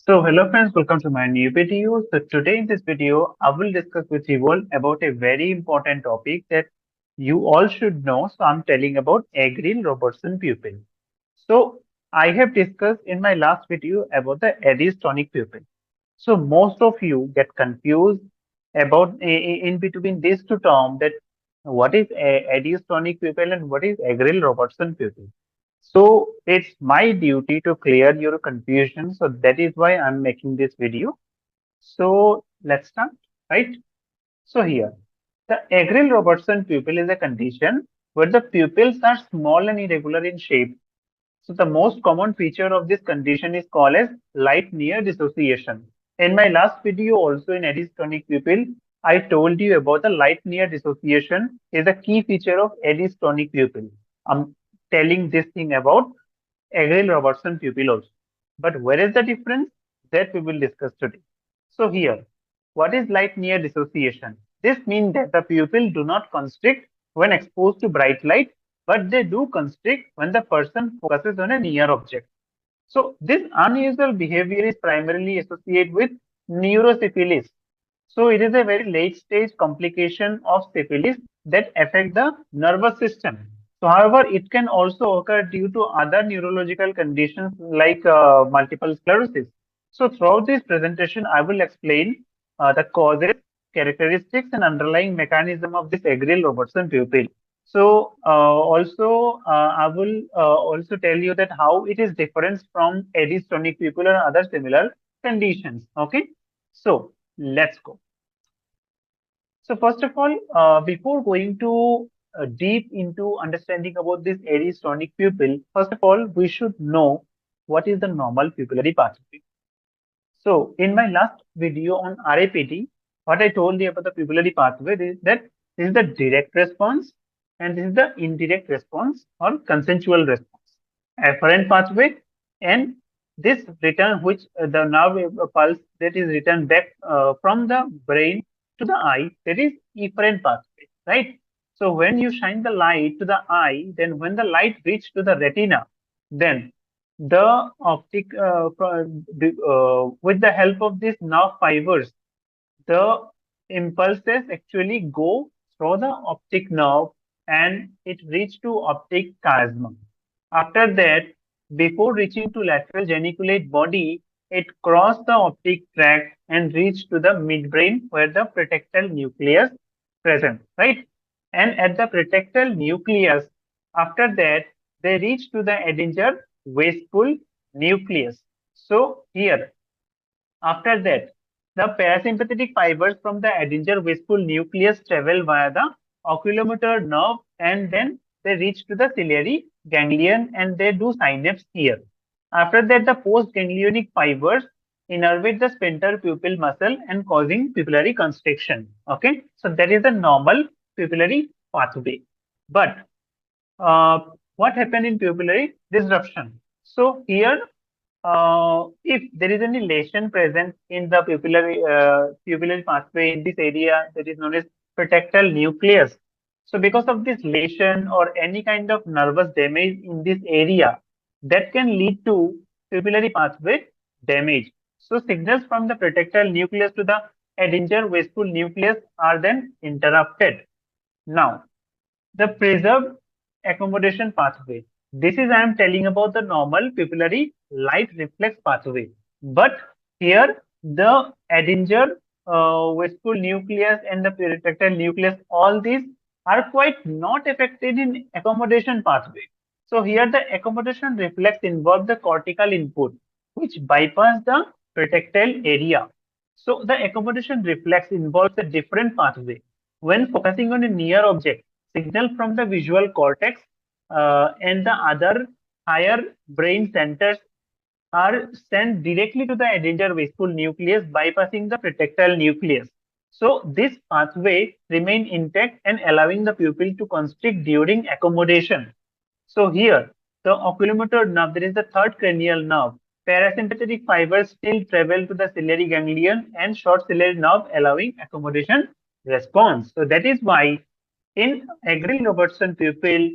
So hello friends, welcome to my new video. So today in this video, I will discuss with you all about a very important topic that you all should know. So I'm telling about Agril-Robertson pupil. So I have discussed in my last video about the Eddy-Stonic pupil. So most of you get confused about in between these two terms that what is Eddy-Stonic pupil and what is Agril-Robertson pupil. So it's my duty to clear your confusion. So that is why I'm making this video. So let's start, right? So here, the Agril-Robertson pupil is a condition where the pupils are small and irregular in shape. So the most common feature of this condition is called as light near dissociation. In my last video also in Eddy-Stonic pupil, I told you about the light near dissociation is a key feature of Eddy-Stonic pupil. I'm telling this thing about Agril-Robertson pupil also. But where is the difference? That we will discuss today. So here, what is light near dissociation? This means that the pupil do not constrict when exposed to bright light, but they do constrict when the person focuses on a near object. So this unusual behavior is primarily associated with neurosyphilis. So it is a very late stage complication of syphilis that affect the nervous system. So however, it can also occur due to other neurological conditions like multiple sclerosis. So throughout this presentation, I will explain the causes, characteristics, and underlying mechanism of this Agril-Robertson pupil. So I will also tell you that how it is different from Eddy-Stonic pupil and other similar conditions. Okay, so let's go. So first of all, before going to deep into understanding about this Eddy-Stonic pupil, first of all, we should know what is the normal pupillary pathway. So in my last video on RAPT, what I told you about the pupillary pathway is that this is the direct response and this is the indirect response or consensual response. Afferent pathway and this return which the nerve pulse that is returned back from the brain to the eye, that is efferent pathway, right? So when you shine the light to the eye, then when the light reaches to the retina, then the with the help of these nerve fibers, the impulses actually go through the optic nerve and it reach to optic chiasma. After that, before reaching to lateral geniculate body, it cross the optic tract and reach to the midbrain where the pretectal nucleus present, right? And at the pretectal nucleus, after that, they reach to the Edinger wasteful nucleus. So here, after that, the parasympathetic fibers from the Edinger wasteful nucleus travel via the oculomotor nerve and then they reach to the ciliary ganglion and they do synapse here. After that, the postganglionic fibers innervate the sphincter pupil muscle and causing pupillary constriction. Okay, so that is the normal pupillary pathway. But uh, what happened in pupillary disruption? So here if there is any lesion present in the pupillary pathway in this area that is known as pretectal nucleus. So because of this lesion or any kind of nervous damage in this area, that can lead to pupillary pathway damage. So signals from the pretectal nucleus to the Edinger wasteful nucleus are then interrupted. Now, the preserved accommodation pathway. This is I am telling about the normal pupillary light reflex pathway. But here the Edinger wasteful nucleus and the pretectal nucleus, all these are quite not affected in accommodation pathway. So here the accommodation reflex involves the cortical input, which bypass the pretectal area. So the accommodation reflex involves a different pathway. When focusing on a near object, signal from the visual cortex and the other higher brain centers are sent directly to the Edinger wasteful nucleus, bypassing the pretectal nucleus. So this pathway remain intact and allowing the pupil to constrict during accommodation. So here, the oculomotor nerve, there is the third cranial nerve. Parasympathetic fibers still travel to the ciliary ganglion and short ciliary nerve, allowing accommodation response. So that is why in Agril-Robertson pupil,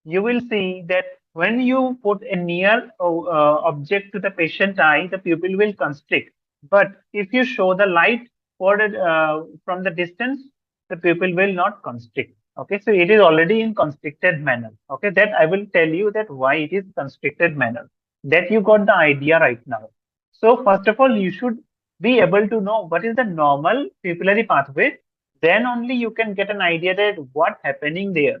you will see that When you put a near object to the patient eye, the pupil will constrict. But if you show the light from the distance, the pupil will not constrict. Okay, so it is already in constricted manner. Okay, that I will tell you that why it is constricted manner. That you got the idea right now. So first of all, you should be able to know what is the normal pupillary pathway. Then only you can get an idea that what happening there.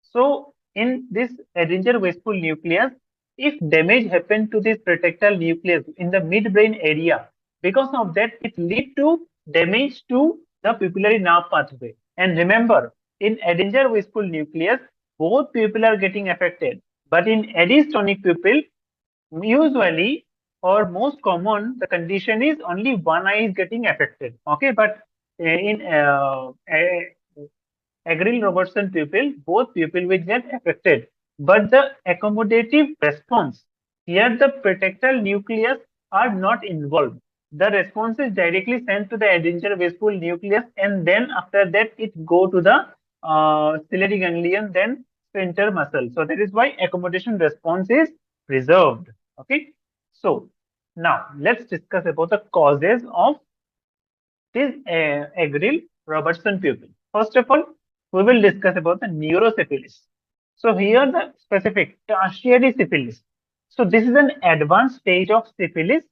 So in this Edinger wasteful nucleus, if damage happened to this protectal nucleus in the midbrain area, because of that, it lead to damage to the pupillary nerve pathway. And remember, in Edinger wasteful nucleus, both pupil are getting affected. But in Eddystonic pupil, usually or most common, the condition is only one eye is getting affected. Okay, but in Agril Robertson pupil, both pupil will get affected. But the accommodative response, here the protectal nucleus are not involved. The response is directly sent to the Edinger wasteful nucleus, and then after that it go to the ciliary ganglion, then sphincter muscle. So that is why accommodation response is preserved. Okay. So now let's discuss about the causes of this Agril Robertson pupil. First of all, we will discuss about the neurosyphilis. So here the specific tertiary syphilis. So this is an advanced stage of syphilis.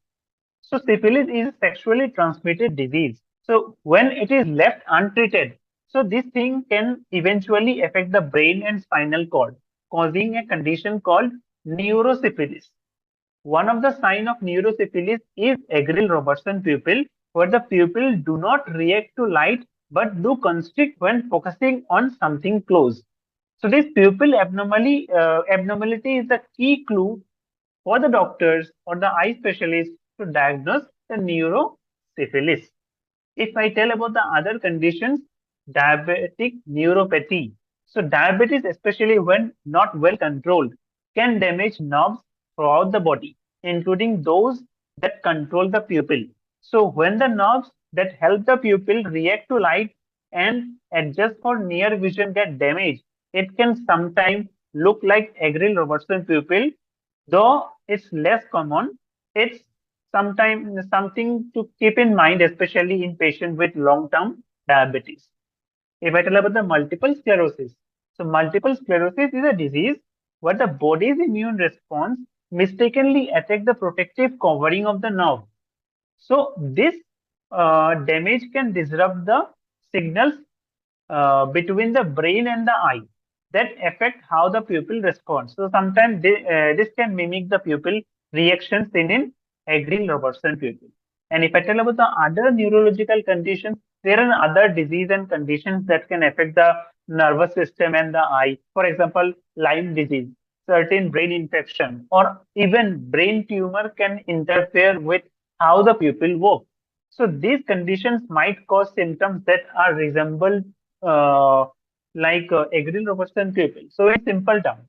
So syphilis is a sexually transmitted disease. So when it is left untreated, so this thing can eventually affect the brain and spinal cord, causing a condition called neurosyphilis. One of the signs of neurosyphilis is Agril Robertson pupil, where the pupil do not react to light but do constrict when focusing on something close. So this pupil abnormality is the key clue for the doctors or the eye specialists to diagnose the neurosyphilis. If I tell about the other conditions, diabetic neuropathy. So diabetes, especially when not well controlled, can damage nerves throughout the body, including those that control the pupil. So when the nerves that help the pupil react to light and adjust for near vision get damaged, it can sometimes look like Agril Robertson pupil, though it's less common. It's sometimes something to keep in mind, especially in patients with long-term diabetes. If I tell about the multiple sclerosis, so multiple sclerosis is a disease where the body's immune response mistakenly attack the protective covering of the nerve. So this damage can disrupt the signals between the brain and the eye that affect how the pupil responds. So sometimes this can mimic the pupil reactions seen in Agril Robertson pupil. And if I tell about the other neurological conditions, there are other disease and conditions that can affect the nervous system and the eye. For example, Lyme disease, certain brain infection, or even brain tumor can interfere with how the pupil works. So these conditions might cause symptoms that are resembled uh, like Agril Robertson pupil. So in simple terms,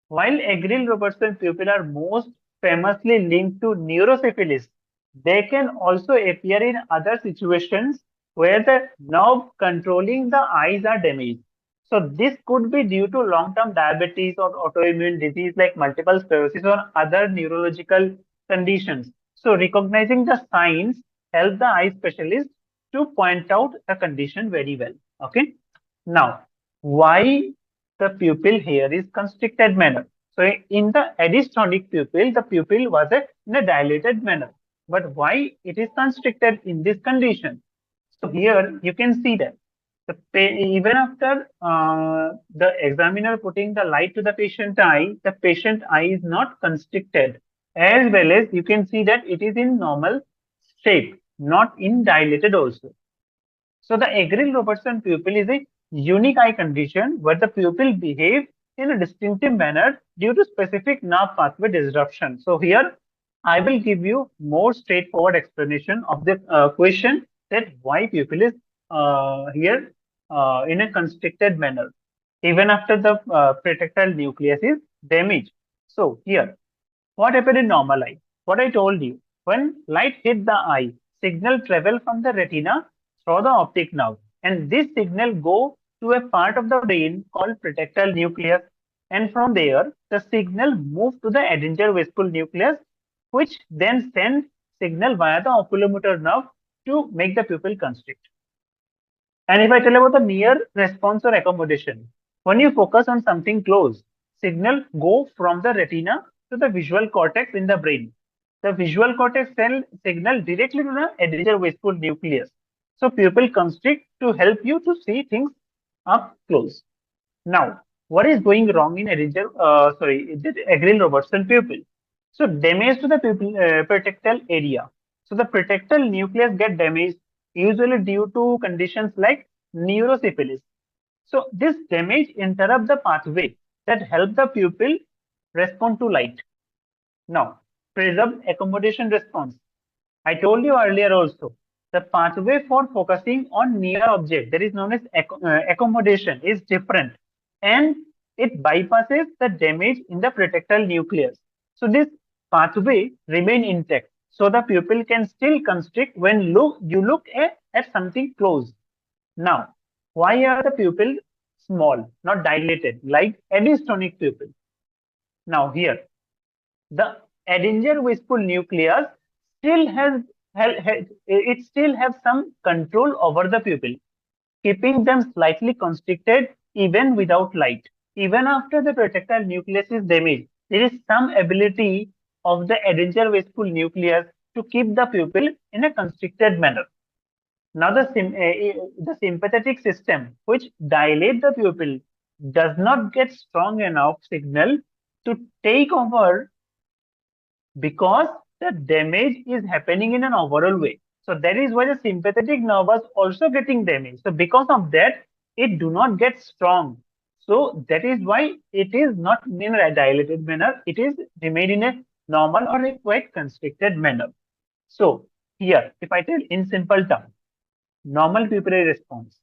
while Agril Robertson pupil are most famously linked to neurosyphilis, they can also appear in other situations where the nerve controlling the eyes are damaged. So this could be due to long-term diabetes or autoimmune disease like multiple sclerosis or other neurological conditions. So recognizing the signs help the eye specialist to point out the condition very well. Okay. Now, why the pupil here is constricted manner? So in the Eddystonic pupil, the pupil was in a dilated manner. But why it is constricted in this condition? So here you can see that even after the examiner putting the light to the patient eye is not constricted. As well as you can see that it is in normal shape, not in dilated also. So the Agril Robertson pupil is a unique eye condition where the pupil behaves in a distinctive manner due to specific nerve pathway disruption. So here I will give you more straightforward explanation of the question that why pupil is here in a constricted manner even after the protectile nucleus is damaged. So here what happened in normal eye? What I told you, when light hit the eye, signal travel from the retina through the optic nerve, and this signal go to a part of the brain called protectal nucleus. And from there, the signal moves to the Edinger vesicle nucleus, which then sends signal via the oculomotor nerve to make the pupil constrict. And if I tell about the near response or accommodation, when you focus on something close, signal go from the retina to the visual cortex in the brain. The visual cortex send signal directly to the Edinger vesicle nucleus. So pupil constrict to help you to see things up close. Now, what is going wrong in the Agril-Robertson pupil? So damage to the pupil pretectal area. So the pretectal nucleus get damaged usually due to conditions like neurosyphilis. So this damage interrupt the pathway that help the pupil respond to light. Now, preserve accommodation response. I told you earlier also, the pathway for focusing on near object that is known as accommodation is different, and it bypasses the damage in the pretectal nucleus. So this pathway remain intact. So the pupil can still constrict when you look at something close. Now, why are the pupil small, not dilated, like edystonic pupil? Now here, the Edinger vesicle nucleus still it still have some control over the pupil, keeping them slightly constricted even without light. Even after the pretectal nucleus is damaged, there is some ability of the Edinger vesicle nucleus to keep the pupil in a constricted manner. Now the sympathetic system, which dilate the pupil, does not get strong enough signal to take over because the damage is happening in an overall way. So that is why the sympathetic nerve was also getting damaged. So because of that, it do not get strong. So that is why it is not in a dilated manner. It is remain in a normal or a quite constricted manner. So here, if I tell in simple terms, normal pupillary response,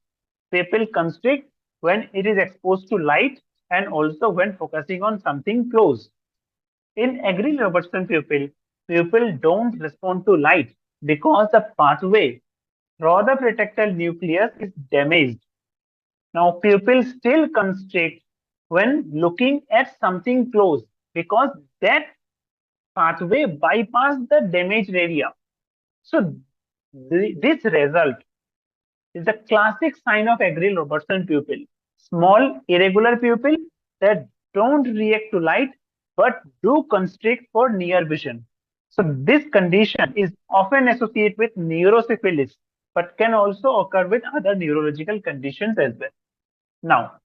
pupil constrict when it is exposed to light and also when focusing on something close. In Agril-Robertson pupil, pupil don't respond to light because the pathway through the pretectal nucleus is damaged. Now, pupil still constrict when looking at something close because that pathway bypass the damaged area. So, this result is the classic sign of Agril-Robertson pupil. Small, irregular pupil that don't react to light but do constrict for near vision. So this condition is often associated with neurosyphilis, but can also occur with other neurological conditions as well. Now,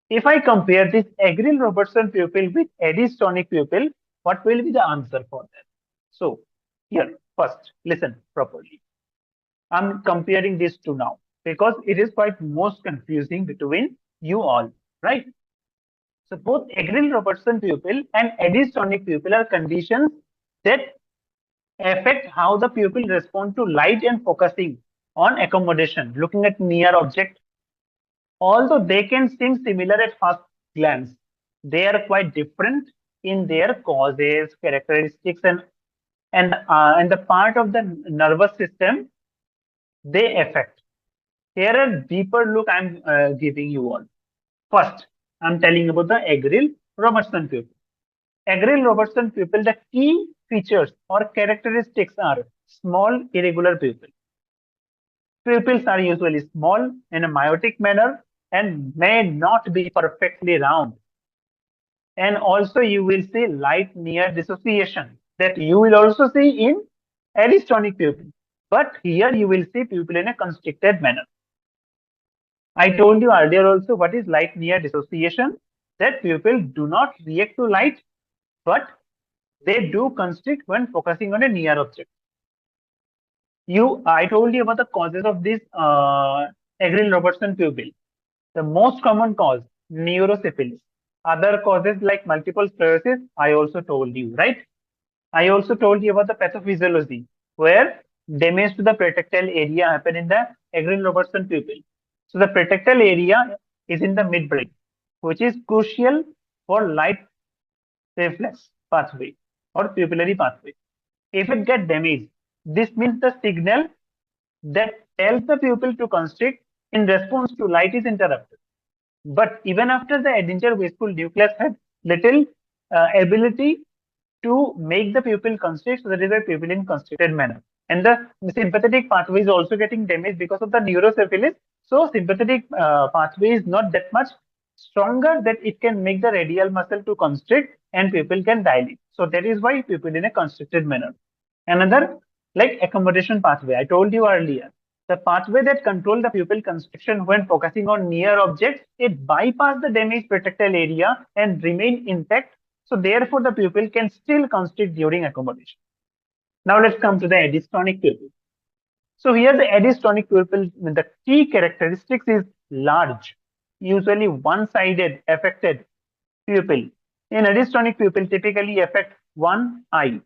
if I compare this Agril-Robertson pupil with Eddystonic pupil, what will be the answer for that? So here, first, listen properly. I'm comparing these two now because it is quite most confusing between you all, right? So both Agril-Robertson pupil and Eddystonic pupil are conditions that affect how the pupil respond to light and focusing on accommodation, looking at near object. Although they can seem similar at first glance, they are quite different in their causes, characteristics, and the part of the nervous system they affect. Here a deeper look I'm giving you all. First, I'm telling about the Agril-Robertson pupil. Agril-Robertson pupil, the key features or characteristics are small irregular pupil. Pupils are usually small in a meiotic manner and may not be perfectly round. And also you will see light near dissociation that you will also see in Eddystonic pupil. But here you will see pupil in a constricted manner. I told you earlier also what is light near dissociation, that pupils do not react to light, but they do constrict when focusing on a near object. I told you about the causes of this Agril-Robertson pupil. The most common cause, neurosyphilis. Other causes like multiple sclerosis, I also told you, right? I also told you about the pathophysiology, where damage to the pretectal area happen in the Agril-Robertson pupil. So the pretectal area is in the midbrain, which is crucial for light reflex pathway or pupillary pathway. If it gets damaged, this means the signal that tells the pupil to constrict in response to light is interrupted. But even after the Edinger vesicle nucleus has little ability to make the pupil constrict, so that is why pupil in constricted manner. And the sympathetic pathway is also getting damaged because of the neurosyphilis. So sympathetic pathway is not that much stronger that it can make the radial muscle to constrict and pupil can dilate. So that is why pupil in a constricted manner. Another, like accommodation pathway, I told you earlier, the pathway that control the pupil constriction when focusing on near objects, it bypass the damaged petrictal area and remain intact. So therefore, the pupil can still constrict during accommodation. Now let's come to the edystonic pupil. So here the edystonic pupil, the key characteristics is large, usually one-sided affected pupil. In edystonic pupil typically affect one eye.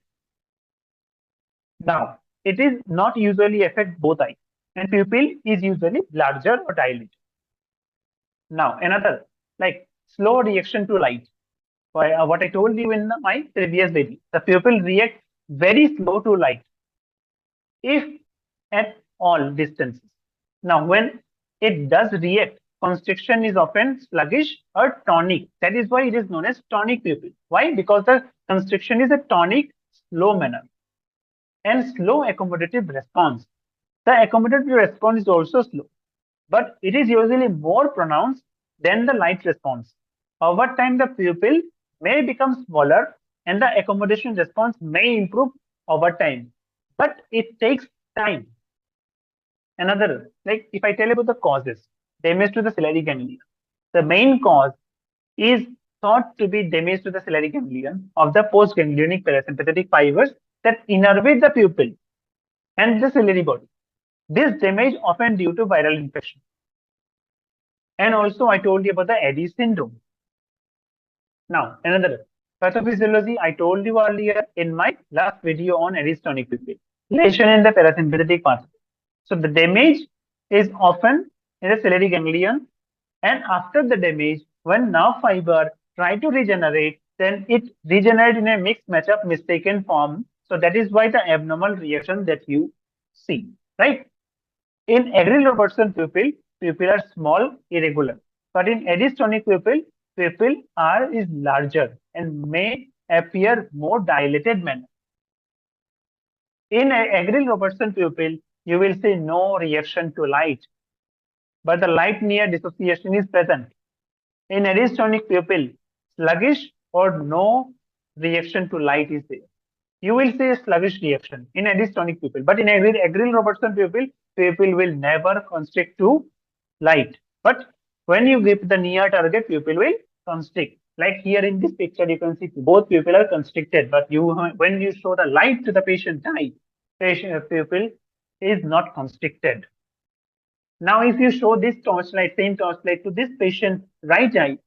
Now, it is not usually affect both eyes, and pupil is usually larger or dilated. Now, another, like slow reaction to light. What I told you in my previous video, the pupil react very slow to light, if at all distances. Now, when it does react, constriction is often sluggish or tonic. That is why it is known as tonic pupil. Why? Because the constriction is a tonic, slow manner and slow accommodative response. The accommodative response is also slow, but it is usually more pronounced than the light response. Over time, the pupil may become smaller and the accommodation response may improve over time, but it takes time. Another, like if I tell about the causes, damage to the ciliary ganglion. The main cause is thought to be damage to the ciliary ganglion of the postganglionic parasympathetic fibers that innervate the pupil and the ciliary body. This damage often due to viral infection. And also I told you about the Eddy syndrome. Now, another pathophysiology, I told you earlier in my last video on edystonic pupil. Lesion in the parasympathetic pathway. So the damage is often in the ciliary ganglion, and after the damage, when nerve fiber try to regenerate, then it regenerates in a mixed matchup mistaken form. So that is why the abnormal reaction that you see, right? In Agril-Robertson pupil, pupil are small, irregular. But in edystonic pupil, pupil R is larger and may appear more dilated manner. In Agril-Robertson pupil, you will see no reaction to light, but the light near dissociation is present. In edystonic pupil, sluggish or no reaction to light is there. You will see a sluggish reaction in edystonic pupil, but in Agril-Robertson pupil, pupil will never constrict to light. But when you give the near target, pupil will constrict. Like here in this picture, you can see both pupil are constricted, but when you show the light to the patient eye, pupil is not constricted. Now, if you show this torchlight, same torchlight to this patient right eye,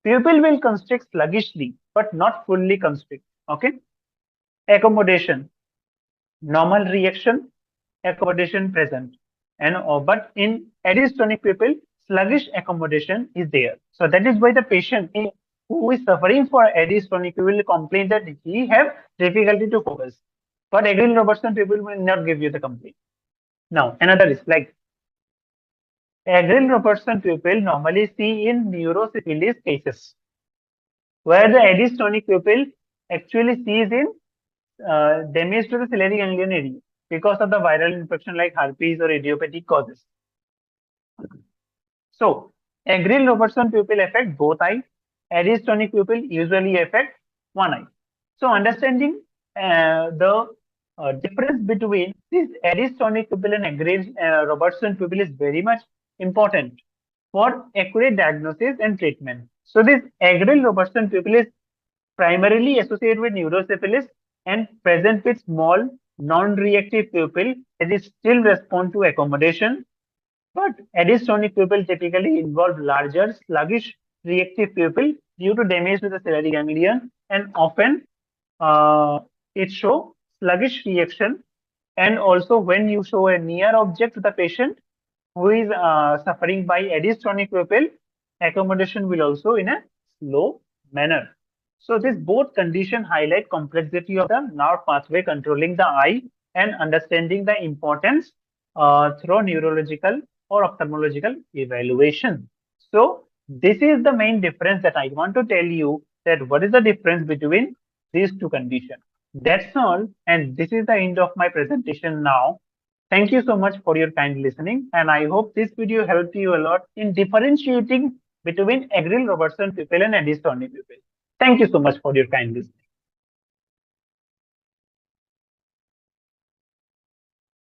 pupil will constrict sluggishly, but not fully constrict. Okay. Accommodation, normal reaction, accommodation present, and but in edystonic pupil, sluggish accommodation is there. So that is why the patient who is suffering for edystonic will complain that he have difficulty to focus, but Agril-Robertson pupil will not give you the complaint. Now another is like Agril-Robertson pupil normally see in neurosyphilis cases, where the edystonic pupil actually sees in damage to the ciliary ganglion area because of the viral infection like herpes or idiopathic causes. So, Agril-Robertson pupil affect both eyes. Edystonic pupil usually affect one eye. So, understanding the difference between this edystonic pupil and Agril-Robertson pupil is very much important for accurate diagnosis and treatment. So, this Agril-Robertson pupil is primarily associated with neurosyphilis and present with small non-reactive pupil that is still respond to accommodation. But edystonic pupil typically involve larger, sluggish reactive pupil due to damage to the ciliary ganglion, and often it show sluggish reaction. And also when you show a near object to the patient who is suffering by edystonic pupil, accommodation will also in a slow manner. So this both condition highlight complexity of the nerve pathway controlling the eye and understanding the importance through neurological or ophthalmological evaluation. So this is the main difference that I want to tell you that what is the difference between these two conditions. That's all, and this is the end of my presentation now. Thank you so much for your kind listening, and I hope this video helped you a lot in differentiating between Agril Robertson pupil and Eddy Stony pupil. Thank you so much for your kind listening.